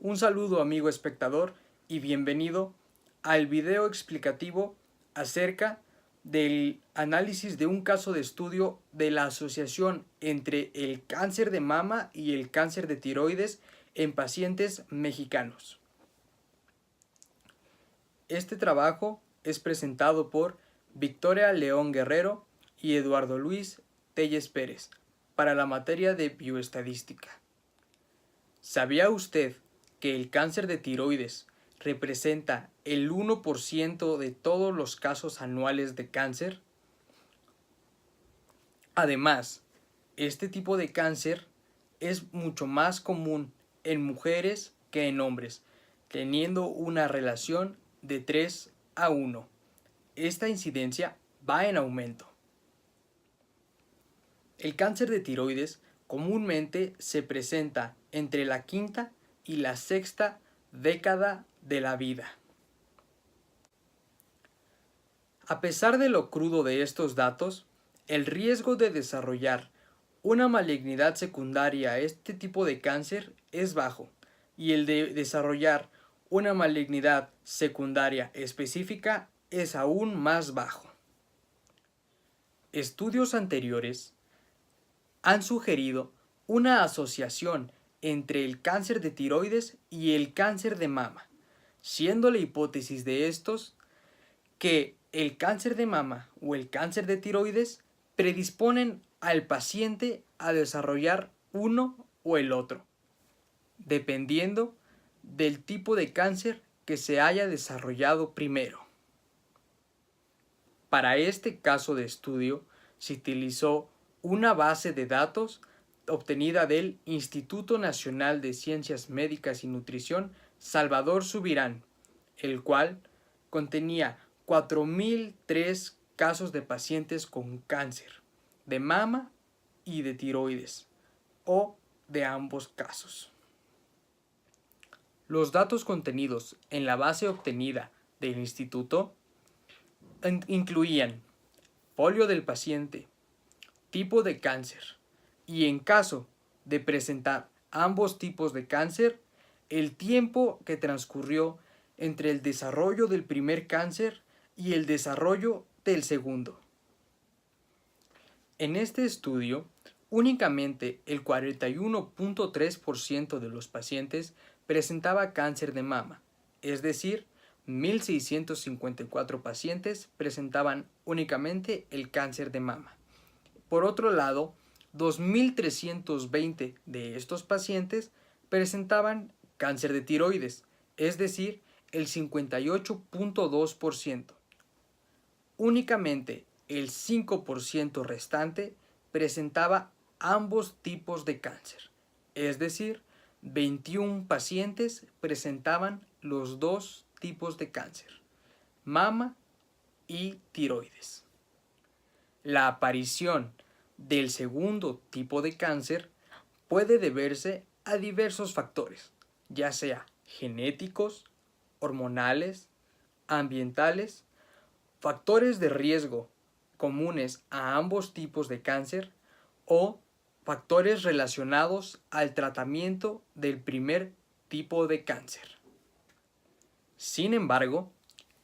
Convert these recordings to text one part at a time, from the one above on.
Un saludo amigo espectador y bienvenido al video explicativo acerca del análisis de un caso de estudio de la asociación entre el cáncer de mama y el cáncer de tiroides en pacientes mexicanos. Este trabajo es presentado por Victoria León Guerrero y Eduardo Luis Telles Pérez para la materia de bioestadística. ¿Sabía usted que el cáncer de tiroides representa el 1% de todos los casos anuales de cáncer? Además, este tipo de cáncer es mucho más común en mujeres que en hombres, teniendo una relación de 3 a 1. Esta incidencia va en aumento. El cáncer de tiroides comúnmente se presenta entre la quinta y la sexta década de la vida. A pesar de lo crudo de estos datos, el riesgo de desarrollar una malignidad secundaria a este tipo de cáncer es bajo, y el de desarrollar una malignidad secundaria específica es aún más bajo. Estudios anteriores han sugerido una asociación entre el cáncer de tiroides y el cáncer de mama, siendo la hipótesis de estos que el cáncer de mama o el cáncer de tiroides predisponen al paciente a desarrollar uno o el otro, dependiendo del tipo de cáncer que se haya desarrollado primero. Para este caso de estudio se utilizó una base de datos obtenida del Instituto Nacional de Ciencias Médicas y Nutrición Salvador Subirán, el cual contenía 4.003 casos de pacientes con cáncer de mama y de tiroides, o de ambos casos. Los datos contenidos en la base obtenida del instituto incluían folio del paciente, tipo de cáncer y, en caso de presentar ambos tipos de cáncer, el tiempo que transcurrió entre el desarrollo del primer cáncer y el desarrollo del segundo. En este estudio, únicamente el 41.3% de los pacientes presentaba cáncer de mama, es decir, 1.654 pacientes presentaban únicamente el cáncer de mama. Por otro lado, 2.320 de estos pacientes presentaban cáncer de tiroides, es decir, el 58.2%. Únicamente el 5% restante presentaba ambos tipos de cáncer, es decir, 21 pacientes presentaban los dos tipos de cáncer, mama y tiroides. La aparición del segundo tipo de cáncer puede deberse a diversos factores, ya sea genéticos, hormonales, ambientales, factores de riesgo comunes a ambos tipos de cáncer o factores relacionados al tratamiento del primer tipo de cáncer. Sin embargo,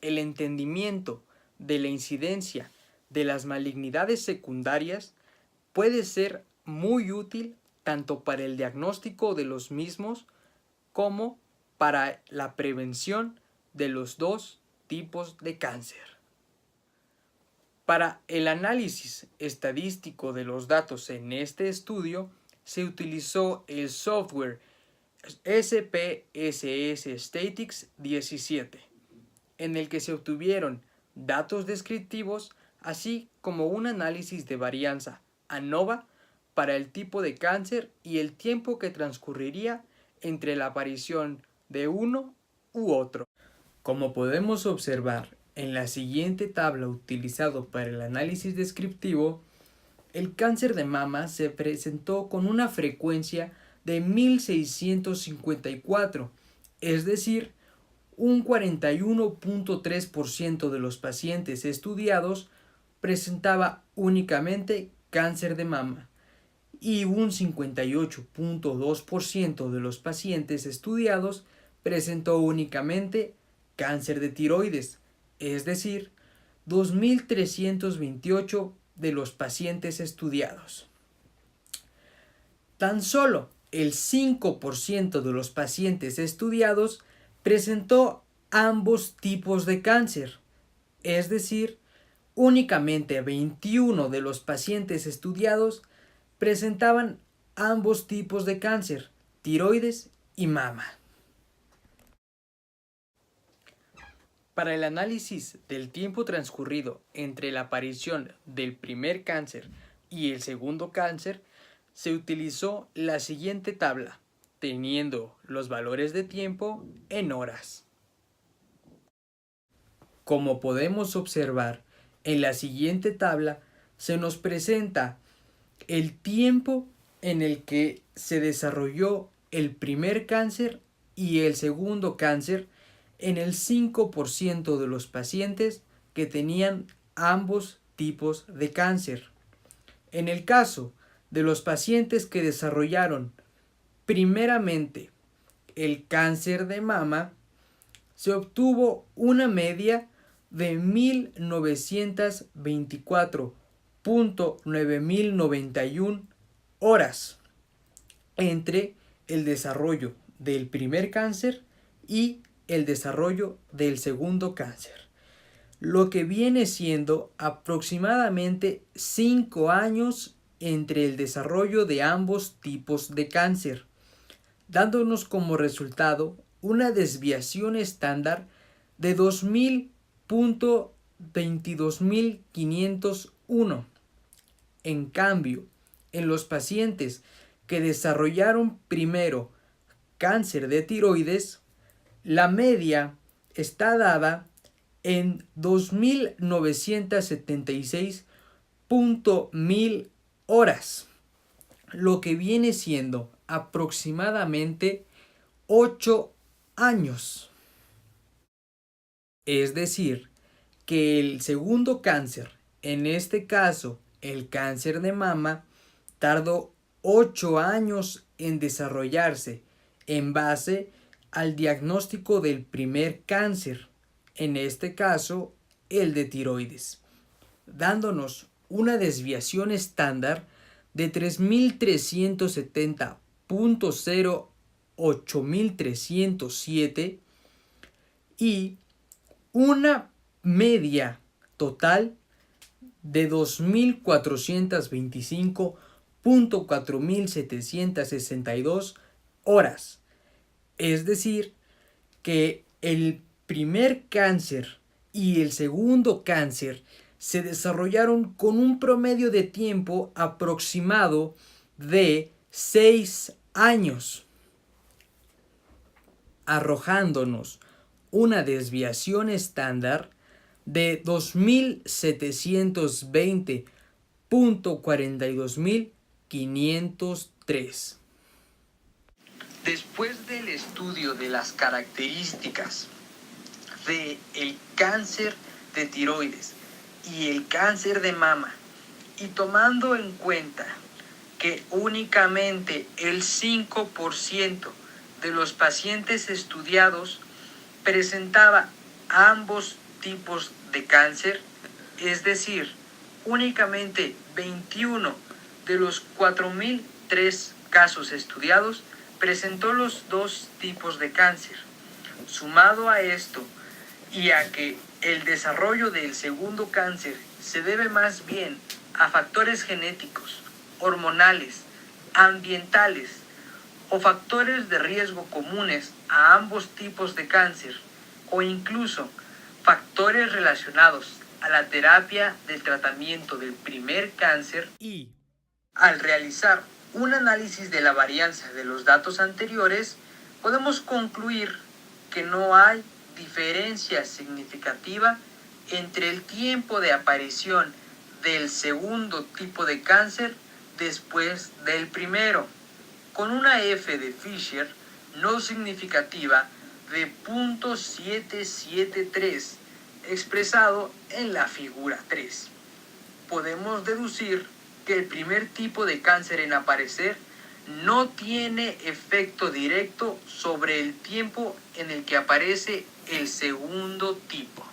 el entendimiento de la incidencia de las malignidades secundarias puede ser muy útil tanto para el diagnóstico de los mismos como para la prevención de los dos tipos de cáncer. Para el análisis estadístico de los datos en este estudio, se utilizó el software SPSS Statistics 17, en el que se obtuvieron datos descriptivos, así como un análisis de varianza ANOVA para el tipo de cáncer y el tiempo que transcurriría entre la aparición de uno u otro. Como podemos observar en la siguiente tabla utilizado para el análisis descriptivo, el cáncer de mama se presentó con una frecuencia de 1.654, es decir, un 41.3% de los pacientes estudiados presentaba únicamente cáncer de mama y un 58.2% de los pacientes estudiados presentó únicamente cáncer de tiroides, es decir, 2.328 de los pacientes estudiados. Tan solo el 5% de los pacientes estudiados presentó ambos tipos de cáncer, es decir, únicamente 21 de los pacientes estudiados presentaban ambos tipos de cáncer, tiroides y mama. Para el análisis del tiempo transcurrido entre la aparición del primer cáncer y el segundo cáncer, se utilizó la siguiente tabla, teniendo los valores de tiempo en horas. Como podemos observar, en la siguiente tabla se nos presenta el tiempo en el que se desarrolló el primer cáncer y el segundo cáncer en el 5% de los pacientes que tenían ambos tipos de cáncer. En el caso de los pacientes que desarrollaron primeramente el cáncer de mama, se obtuvo una media de 1924.9091 horas entre el desarrollo del primer cáncer y el desarrollo del segundo cáncer, lo que viene siendo aproximadamente 5 años entre el desarrollo de ambos tipos de cáncer, dándonos como resultado una desviación estándar de 2000.22501. En cambio, en los pacientes que desarrollaron primero cáncer de tiroides, la media está dada en 2.976.1000 horas, lo que viene siendo aproximadamente 8 años. Es decir, que el segundo cáncer, en este caso el cáncer de mama, tardó 8 años en desarrollarse en base al diagnóstico del primer cáncer, en este caso el de tiroides, dándonos una desviación estándar de 3.370.08307 y una media total de 2.425.4762 horas. Es decir, que el primer cáncer y el segundo cáncer se desarrollaron con un promedio de tiempo aproximado de 6 años, arrojándonos una desviación estándar de 2.720.42503. Después del estudio de las características del cáncer de tiroides y el cáncer de mama, y tomando en cuenta que únicamente el 5% de los pacientes estudiados presentaba ambos tipos de cáncer, es decir, únicamente 21 de los 4.003 casos estudiados presentó los dos tipos de cáncer. Sumado a esto y a que el desarrollo del segundo cáncer se debe más bien a factores genéticos, hormonales, ambientales o factores de riesgo comunes a ambos tipos de cáncer, o incluso factores relacionados a la terapia del tratamiento del primer cáncer, y al realizar un análisis de la varianza de los datos anteriores, podemos concluir que no hay diferencia significativa entre el tiempo de aparición del segundo tipo de cáncer después del primero, con una F de Fisher no significativa de 0.773 expresado en la figura 3. Podemos deducir que el primer tipo de cáncer en aparecer no tiene efecto directo sobre el tiempo en el que aparece el segundo tipo.